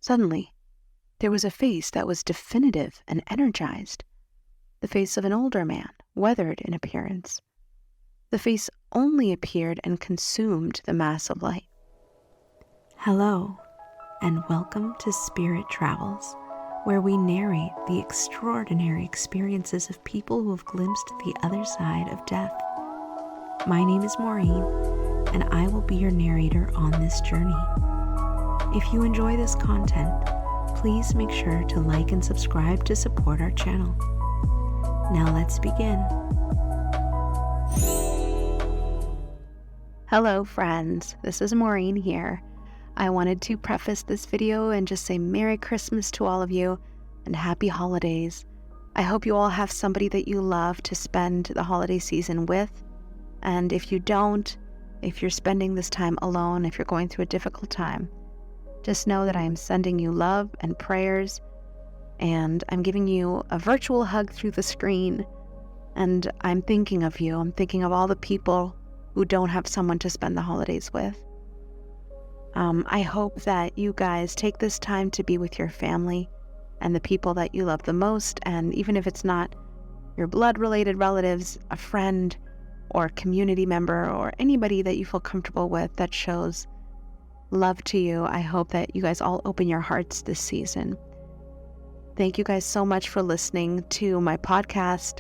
Suddenly, there was a face that was definitive and energized. The face of an older man, weathered in appearance. The face only appeared and consumed the mass of light. Hello, and welcome to Spirit Travels, where we narrate the extraordinary experiences of people who have glimpsed the other side of death. My name is Maureen, and I will be your narrator on this journey. If you enjoy this content, please make sure to like and subscribe to support our channel. Now let's begin. Hello friends, this is Maureen here. I wanted to preface this video and just say Merry Christmas to all of you and Happy Holidays. I hope you all have somebody that you love to spend the holiday season with. And if you don't, if you're spending this time alone, if you're going through a difficult time, just know that I am sending you love and prayers, and I'm giving you a virtual hug through the screen, and I'm thinking of you. I'm thinking of all the people who don't have someone to spend the holidays with. I hope that you guys take this time to be with your family and the people that you love the most, and even if it's not your blood-related relatives, a friend, or community member, or anybody that you feel comfortable with that shows love to you, I hope that you guys all open your hearts this season. Thank you guys so much for listening to my podcast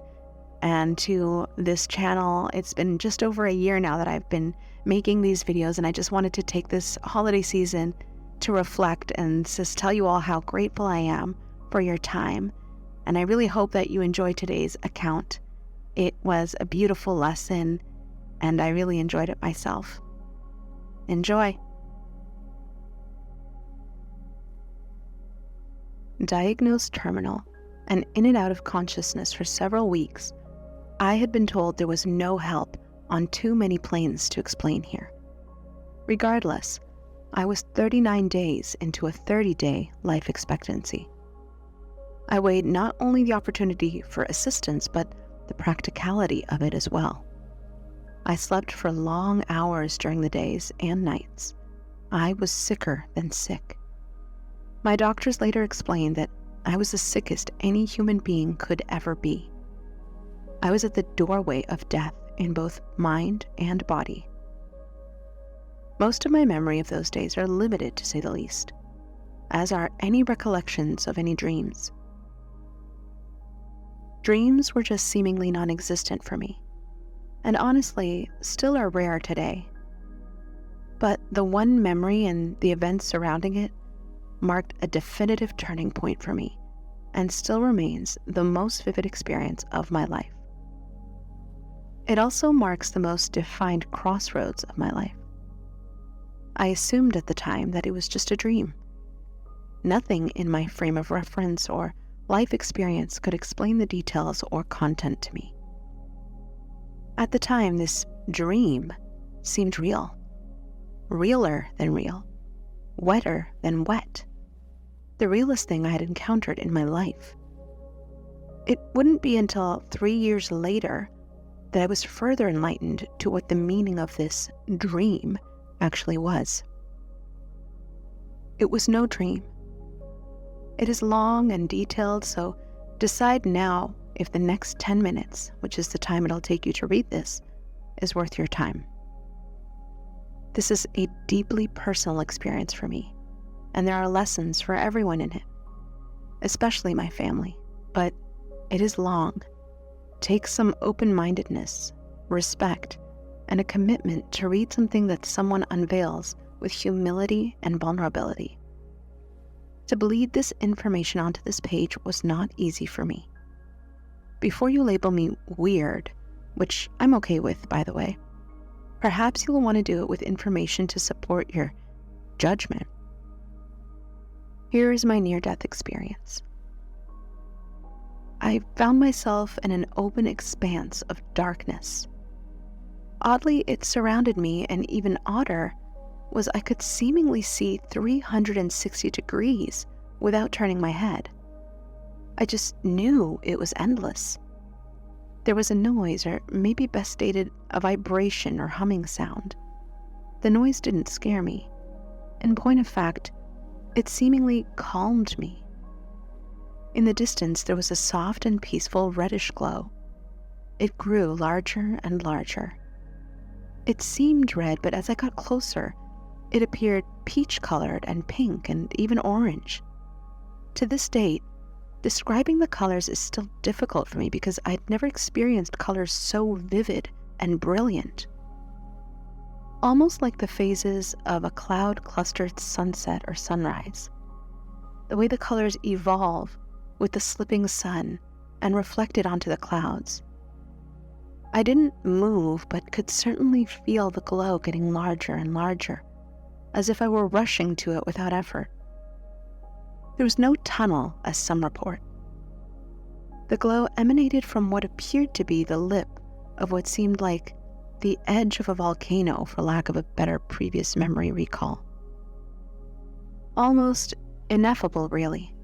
and to this channel. It's been just over a year now that I've been making these videos, and I just wanted to take this holiday season to reflect and just tell you all how grateful I am for your time. And I really hope that you enjoy today's account. It was a beautiful lesson, and I really enjoyed it myself. Enjoy. Diagnosed terminal and in and out of consciousness for several weeks, I had been told there was no help on too many planes to explain here. Regardless, I was 39 days into a 30-day life expectancy. I weighed not only the opportunity for assistance, but the practicality of it as well. I slept for long hours during the days and nights. I was sicker than sick. My doctors later explained that I was the sickest any human being could ever be. I was at the doorway of death in both mind and body. Most of my memory of those days are limited, to say the least, as are any recollections of any dreams. Dreams were just seemingly non-existent for me, and honestly, still are rare today. But the one memory and the events surrounding it marked a definitive turning point for me, and still remains the most vivid experience of my life. It also marks the most defined crossroads of my life. I assumed at the time that it was just a dream. Nothing in my frame of reference or life experience could explain the details or content to me. At the time, this dream seemed real, realer than real, wetter than wet, the realest thing I had encountered in my life. It wouldn't be until 3 years later that I was further enlightened to what the meaning of this dream actually was. It was no dream. It is long and detailed, so decide now if the next 10 minutes, which is the time it'll take you to read this, is worth your time. This is a deeply personal experience for me, and there are lessons for everyone in it, especially my family, but it is long. Takes some open-mindedness, respect, and a commitment to read something that someone unveils with humility and vulnerability. To bleed this information onto this page was not easy for me. Before you label me weird, which I'm okay with, by the way, perhaps you'll want to do it with information to support your judgment. Here is my near-death experience. I found myself in an open expanse of darkness. Oddly, it surrounded me, and even odder was I could seemingly see 360 degrees without turning my head. I just knew it was endless. There was a noise, or maybe best stated, a vibration or humming sound. The noise didn't scare me. In point of fact, It seemingly calmed me. In the distance, there was a soft and peaceful reddish glow. It grew larger and larger. It seemed red, but as I got closer, it appeared peach-colored and pink and even orange. To this date, describing the colors is still difficult for me because I'd never experienced colors so vivid and brilliant. Almost like the phases of a cloud-clustered sunset or sunrise. The way the colors evolve with the slipping sun and reflected onto the clouds. I didn't move, but could certainly feel the glow getting larger and larger, as if I were rushing to it without effort. There was no tunnel, as some report. The glow emanated from what appeared to be the lip of what seemed like the edge of a volcano, for lack of a better previous memory recall. Almost ineffable, really.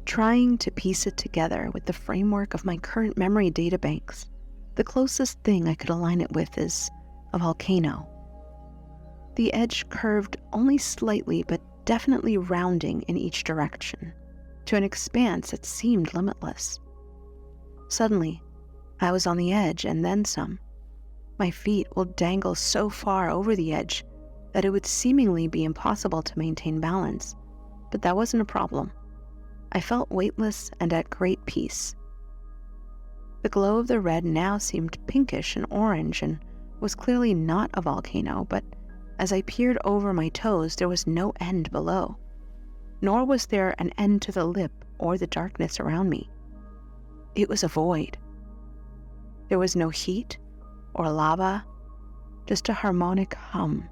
Trying to piece it together with the framework of my current memory databanks, the closest thing I could align it with is a volcano. The edge curved only slightly, but definitely rounding in each direction, to an expanse that seemed limitless. Suddenly, I was on the edge and then some. My feet will dangle so far over the edge that it would seemingly be impossible to maintain balance, but that wasn't a problem. I felt weightless and at great peace. The glow of the red now seemed pinkish and orange and was clearly not a volcano, but as I peered over my toes, there was no end below, nor was there an end to the lip or the darkness around me. It was a void. There was no heat or lava, just a harmonic hum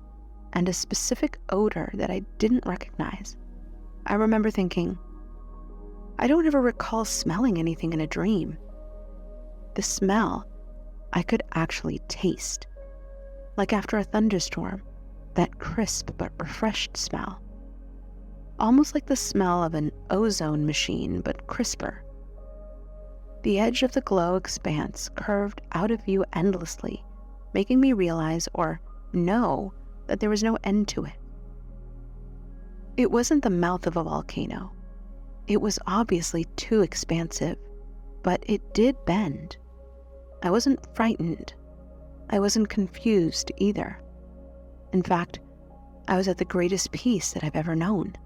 and a specific odor that I didn't recognize. I remember thinking, I don't ever recall smelling anything in a dream. The smell I could actually taste, like after a thunderstorm, that crisp but refreshed smell. Almost like the smell of an ozone machine, but crisper. The edge of the glow expanse curved out of view endlessly, making me realize or know that there was no end to it. It wasn't the mouth of a volcano. It was obviously too expansive, but it did bend. I wasn't frightened. I wasn't confused either. In fact, I was at the greatest peace that I've ever known.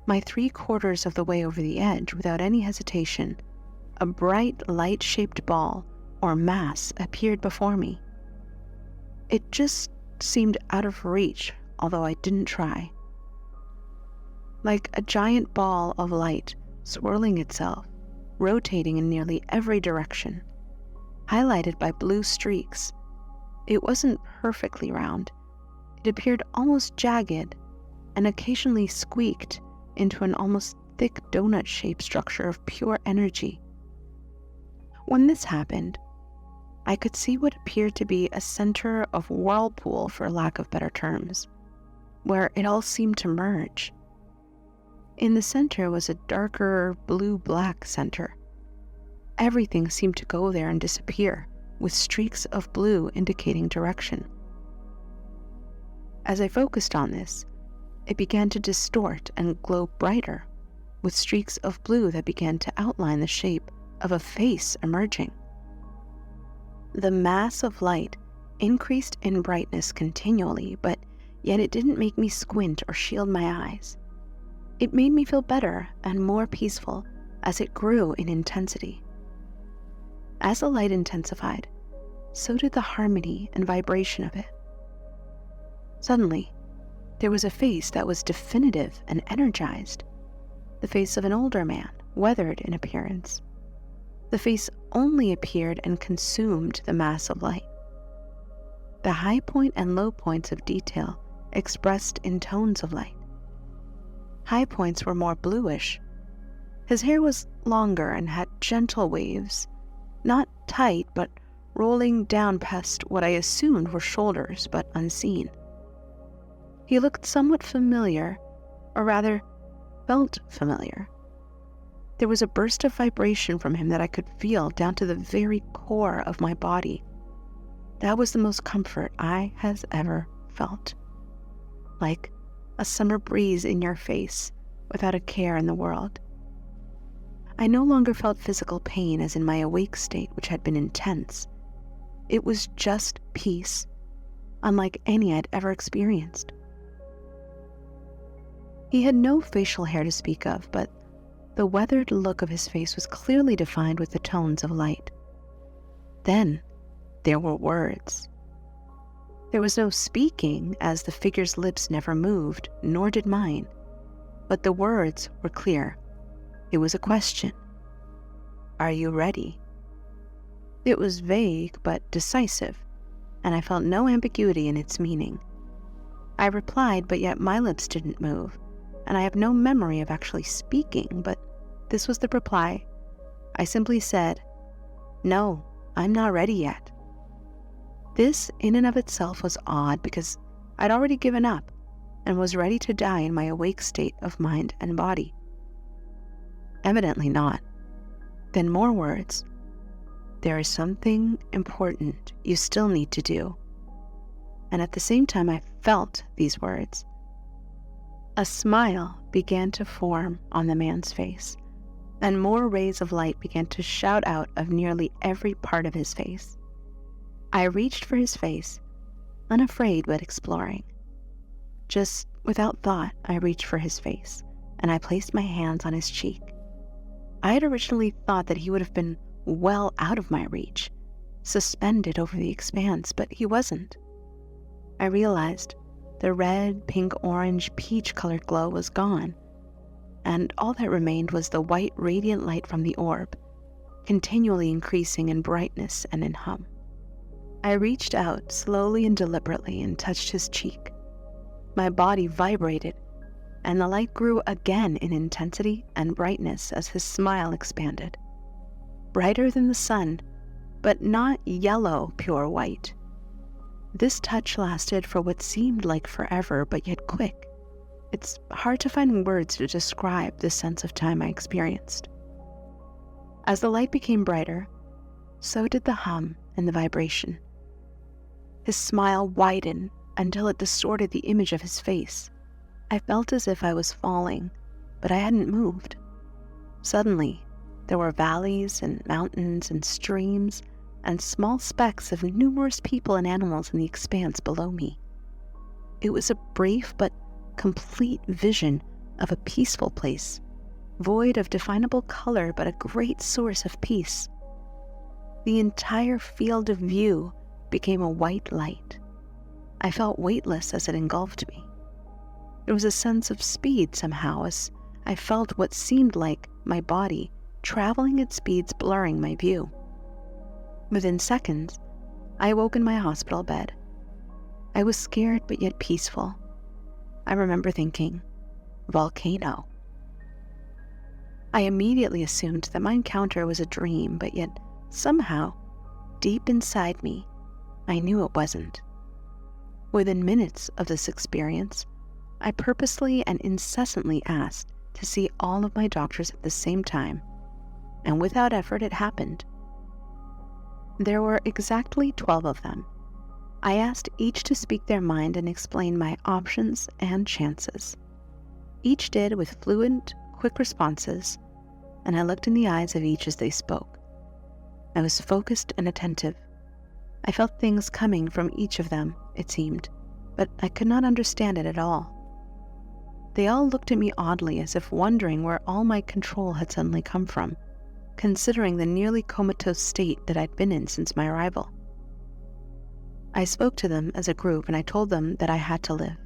My 3/4 of the way over the edge, without any hesitation, a bright, light-shaped ball or mass appeared before me. It just seemed out of reach, although I didn't try. Like a giant ball of light swirling itself, rotating in nearly every direction, highlighted by blue streaks. It wasn't perfectly round. It appeared almost jagged and occasionally squeaked into an almost thick donut-shaped structure of pure energy. When this happened, I could see what appeared to be a center of whirlpool, for lack of better terms, where it all seemed to merge. In the center was a darker blue-black center. Everything seemed to go there and disappear, with streaks of blue indicating direction. As I focused on this, it began to distort and glow brighter, with streaks of blue that began to outline the shape of a face emerging. The mass of light increased in brightness continually, but yet it didn't make me squint or shield my eyes. It made me feel better and more peaceful as it grew in intensity. As the light intensified, so did the harmony and vibration of it. Suddenly, there was a face that was definitive and energized, the face of an older man, weathered in appearance. The face only appeared and consumed the mass of light. The high point and low points of detail expressed in tones of light. High points were more bluish. His hair was longer and had gentle waves, not tight, but rolling down past what I assumed were shoulders, but unseen. He looked somewhat familiar, or rather, felt familiar. There was a burst of vibration from him that I could feel down to the very core of my body. That was the most comfort I has ever felt. Like a summer breeze in your face without a care in the world. I no longer felt physical pain as in my awake state, which had been intense. It was just peace, unlike any I'd ever experienced. He had no facial hair to speak of, but the weathered look of his face was clearly defined with the tones of light. Then there were words. There was no speaking, as the figure's lips never moved, nor did mine, but the words were clear. It was a question. Are you ready? It was vague but decisive, and I felt no ambiguity in its meaning. I replied, but yet my lips didn't move, and I have no memory of actually speaking, but this was the reply. I simply said, "No, I'm not ready yet." This in and of itself was odd because I'd already given up and was ready to die in my awake state of mind and body. Evidently not. Then more words. There is something important you still need to do. And at the same time I felt these words. A smile began to form on the man's face, and more rays of light began to shout out of nearly every part of his face. I reached for his face, unafraid but exploring. Just without thought, I reached for his face, and I placed my hands on his cheek. I had originally thought that he would have been well out of my reach, suspended over the expanse, but he wasn't. I realized the red, pink, orange, peach-colored glow was gone, and all that remained was the white, radiant light from the orb, continually increasing in brightness and in hum. I reached out slowly and deliberately and touched his cheek. My body vibrated, and the light grew again in intensity and brightness as his smile expanded. Brighter than the sun, but not yellow, pure white. This touch lasted for what seemed like forever, but yet quick. It's hard to find words to describe the sense of time I experienced. As the light became brighter, so did the hum and the vibration. His smile widened until it distorted the image of his face. I felt as if I was falling, but I hadn't moved. Suddenly, there were valleys and mountains and streams and small specks of numerous people and animals in the expanse below me. It was a brief but complete vision of a peaceful place, void of definable color but a great source of peace. The entire field of view became a white light. I felt weightless as it engulfed me. There was a sense of speed somehow as I felt what seemed like my body traveling at speeds blurring my view. Within seconds, I awoke in my hospital bed. I was scared but yet peaceful. I remember thinking, volcano. I immediately assumed that my encounter was a dream, but yet somehow, deep inside me, I knew it wasn't. Within minutes of this experience, I purposely and incessantly asked to see all of my doctors at the same time, and without effort it happened. There were exactly 12 of them. I asked each to speak their mind and explain my options and chances. Each did with fluent, quick responses, and I looked in the eyes of each as they spoke. I was focused and attentive. I felt things coming from each of them, it seemed, but I could not understand it at all. They all looked at me oddly, as if wondering where all my control had suddenly come from, considering the nearly comatose state that I'd been in since my arrival. I spoke to them as a group, and I told them that I had to live.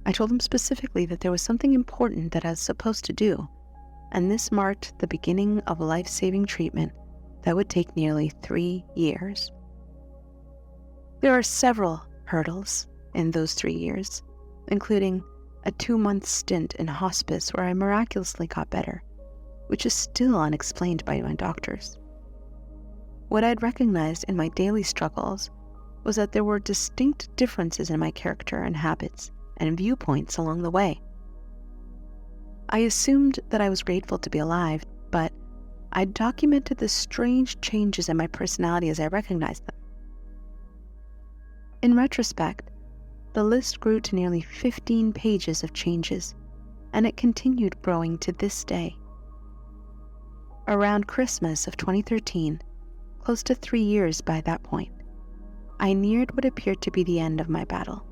I told them specifically that there was something important that I was supposed to do, and this marked the beginning of a life-saving treatment that would take nearly 3 years. There are several hurdles in those 3 years, including a 2-month stint in hospice where I miraculously got better, which is still unexplained by my doctors. What I'd recognized in my daily struggles was that there were distinct differences in my character and habits and viewpoints along the way. I assumed that I was grateful to be alive, but I documented the strange changes in my personality as I recognized them. In retrospect, The list grew to nearly 15 pages of changes, and it continued growing to this day. Around Christmas of 2013, close to 3 years by that point, I neared what appeared to be the end of my battle.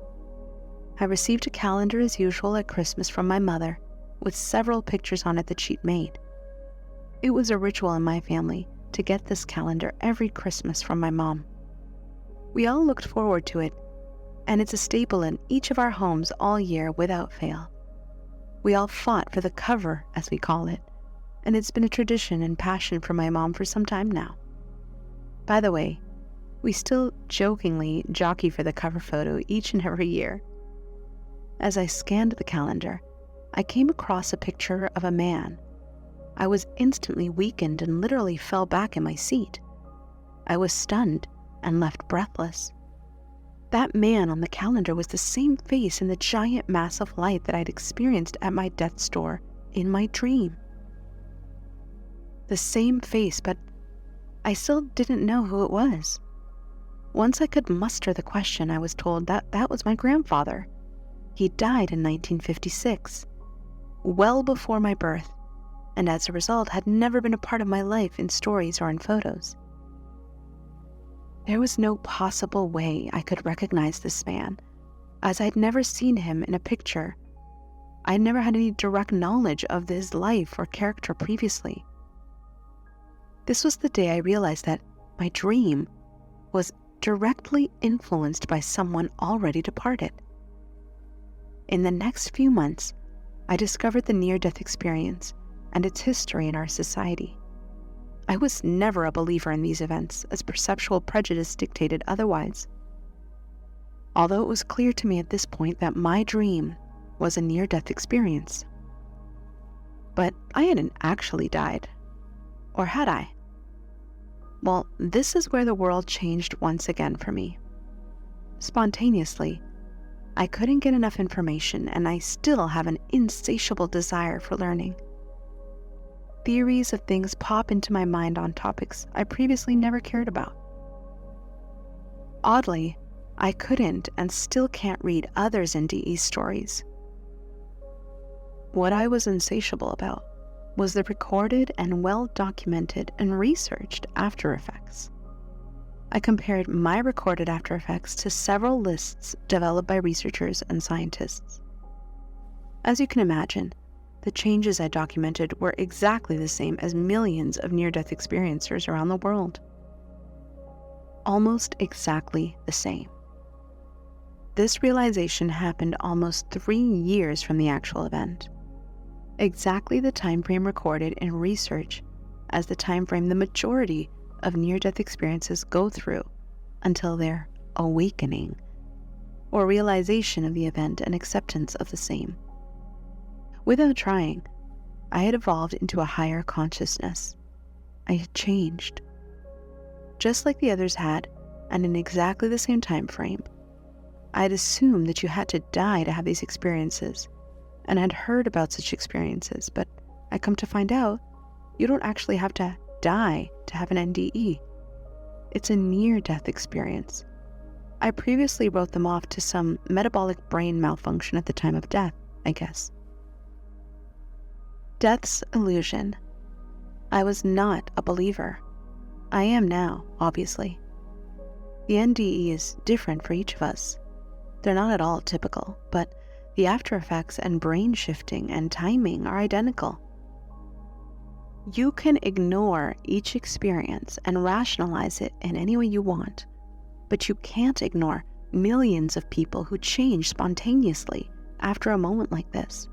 I received a calendar as usual at Christmas from my mother, with several pictures on it that she'd made. It was a ritual in my family to get this calendar every Christmas from my mom. We all looked forward to it, and it's a staple in each of our homes all year without fail. We all fought for the cover, as we call it, and it's been a tradition and passion for my mom for some time now. By the way, we still jokingly jockey for the cover photo each and every year. As I scanned the calendar, I came across a picture of a man. I was instantly weakened and literally fell back in my seat. I was stunned and left breathless. That man on the calendar was the same face in the giant mass of light that I'd experienced at my death's door in my dream. The same face, but I still didn't know who it was. Once I could muster the question, I was told that was my grandfather. He died in 1956, well before my birth, and as a result had never been a part of my life in stories or in photos. There was no possible way I could recognize this man, as I'd never seen him in a picture. I'd never had any direct knowledge of his life or character previously. This was the day I realized that my dream was directly influenced by someone already departed. In the next few months, I discovered the near-death experience and its history in our society. I was never a believer in these events, as perceptual prejudice dictated otherwise. Although it was clear to me at this point that my dream was a near-death experience. But I hadn't actually died. Or had I? Well, this is where the world changed once again for me. Spontaneously, I couldn't get enough information, and I still have an insatiable desire for learning. Theories of things pop into my mind on topics I previously never cared about. Oddly, I couldn't and still can't read others' NDE stories. What I was insatiable about was the recorded and well-documented and researched after effects. I compared my recorded after effects to several lists developed by researchers and scientists. As you can imagine, the changes I documented were exactly the same as millions of near-death experiencers around the world. Almost exactly the same. This realization happened almost 3 years from the actual event. Exactly the time frame recorded in research as the time frame the majority of near-death experiences go through until their awakening, or realization of the event and acceptance of the same. Without trying, I had evolved into a higher consciousness. I had changed. Just like the others had, and in exactly the same time frame, I had assumed that you had to die to have these experiences, and had heard about such experiences, but I come to find out you don't actually have to die to have an NDE. It's a near-death experience. I previously wrote them off to some metabolic brain malfunction at the time of death, I guess. Death's illusion. I was not a believer. I am now, obviously. The NDE is different for each of us. They're not at all typical, but the after effects and brain shifting and timing are identical. You can ignore each experience and rationalize it in any way you want, but you can't ignore millions of people who change spontaneously after a moment like this.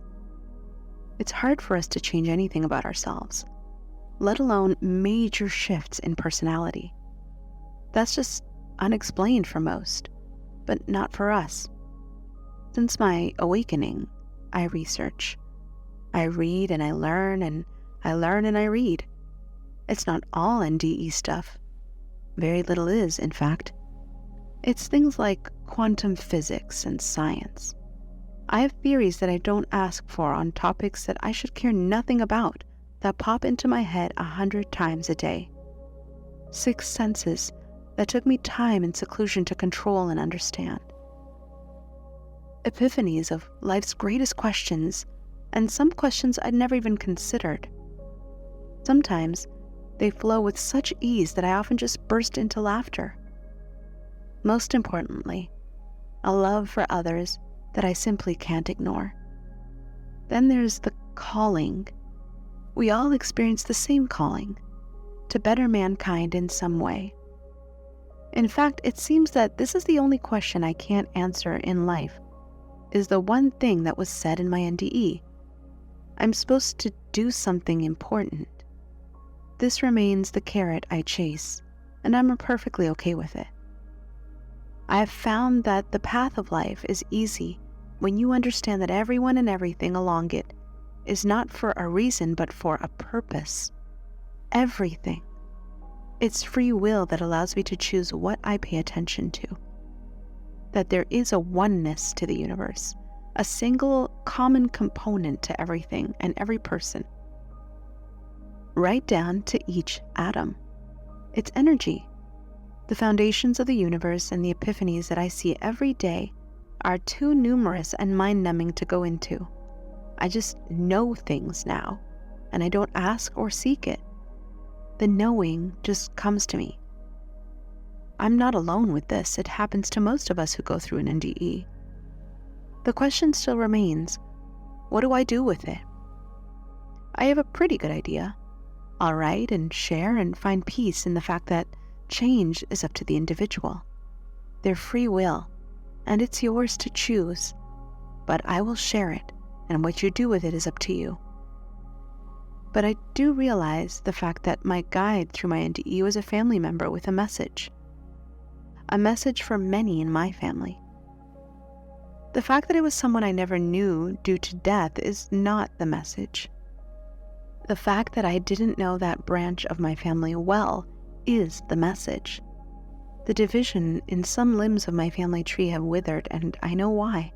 It's hard for us to change anything about ourselves, let alone major shifts in personality. That's just unexplained for most, but not for us. Since my awakening, I research. I read and I learn, and I learn and I read. It's not all NDE stuff. Very little is, in fact. It's things like quantum physics and science. I have theories that I don't ask for on topics that I should care nothing about that pop into my head 100 times a day. 6 senses that took me time and seclusion to control and understand. epiphanies of life's greatest questions, and some questions I'd never even considered. Sometimes they flow with such ease that I often just burst into laughter. Most importantly, a love for others that I simply can't ignore. Then there's the calling. We all experience the same calling, to better mankind in some way. In fact, it seems that this is the only question I can't answer in life, is the one thing that was said in my NDE. I'm supposed to do something important. This remains the carrot I chase, and I'm perfectly okay with it. I have found that the path of life is easy when you understand that everyone and everything along it is not for a reason but for a purpose. Everything. It's free will that allows me to choose what I pay attention to. That there is a oneness to the universe, a single common component to everything and every person, right down to each atom. It's energy. The foundations of the universe and the epiphanies that I see every day are too numerous and mind-numbing to go into. I just know things now, and I don't ask or seek it. The knowing just comes to me. I'm not alone with this. It happens to most of us who go through an NDE. The question still remains, what do I do with it? I have a pretty good idea. I'll write and share and find peace in the fact that change is up to the individual. Their free will, and it's yours to choose. But I will share it, and what you do with it is up to you. But I do realize the fact that my guide through my NDE was a family member with a message. A message for many in my family. The fact that it was someone I never knew due to death is not the message. The fact that I didn't know that branch of my family well is the message. The division in some limbs of my family tree have withered, and I know why.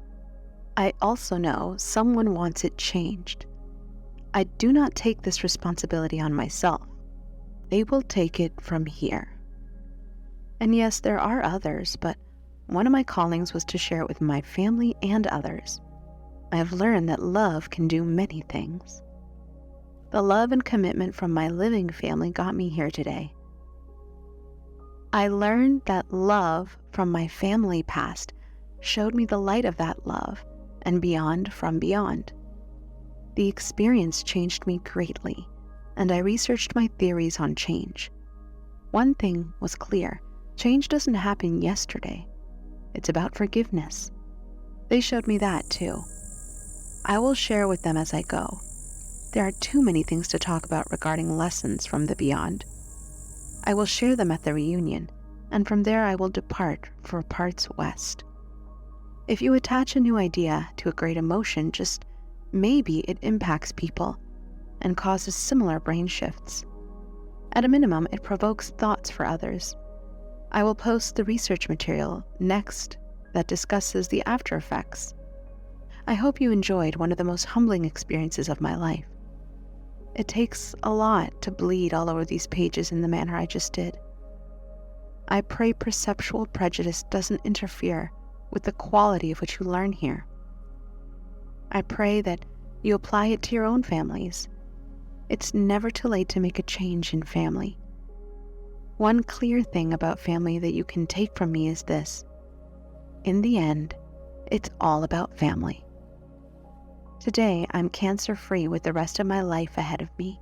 I also know someone wants it changed. I do not take this responsibility on myself. They will take it from here. And yes, there are others, but one of my callings was to share it with my family and others. I have learned that love can do many things. The love and commitment from my living family got me here today. I learned that love from my family past showed me the light of that love and beyond from beyond. The experience changed me greatly, and I researched my theories on change. One thing was clear. Change doesn't happen yesterday. It's about forgiveness. They showed me that too. I will share with them as I go. There are too many things to talk about regarding lessons from the beyond. I will share them at the reunion, and from there I will depart for parts west. If you attach a new idea to a great emotion, just maybe it impacts people and causes similar brain shifts. At a minimum, it provokes thoughts for others. I will post the research material next that discusses the after effects. I hope you enjoyed one of the most humbling experiences of my life. It takes a lot to bleed all over these pages in the manner I just did. I pray perceptual prejudice doesn't interfere with the quality of what you learn here. I pray that you apply it to your own families. It's never too late to make a change in family. One clear thing about family that you can take from me is this. In the end, it's all about family. Today, I'm cancer-free with the rest of my life ahead of me.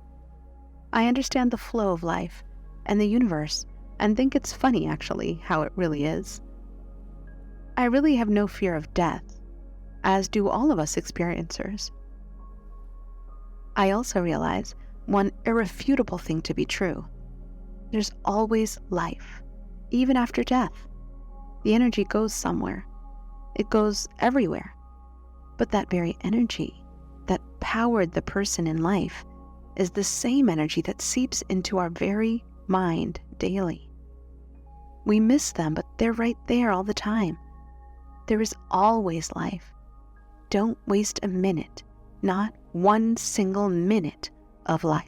I understand the flow of life and the universe and think it's funny, actually, how it really is. I really have no fear of death, as do all of us experiencers. I also realize one irrefutable thing to be true. There's always life, even after death. The energy goes somewhere. It goes everywhere. But that very energy that powered the person in life is the same energy that seeps into our very mind daily. We miss them, but they're right there all the time. There is always life. Don't waste a minute, not one single minute of life.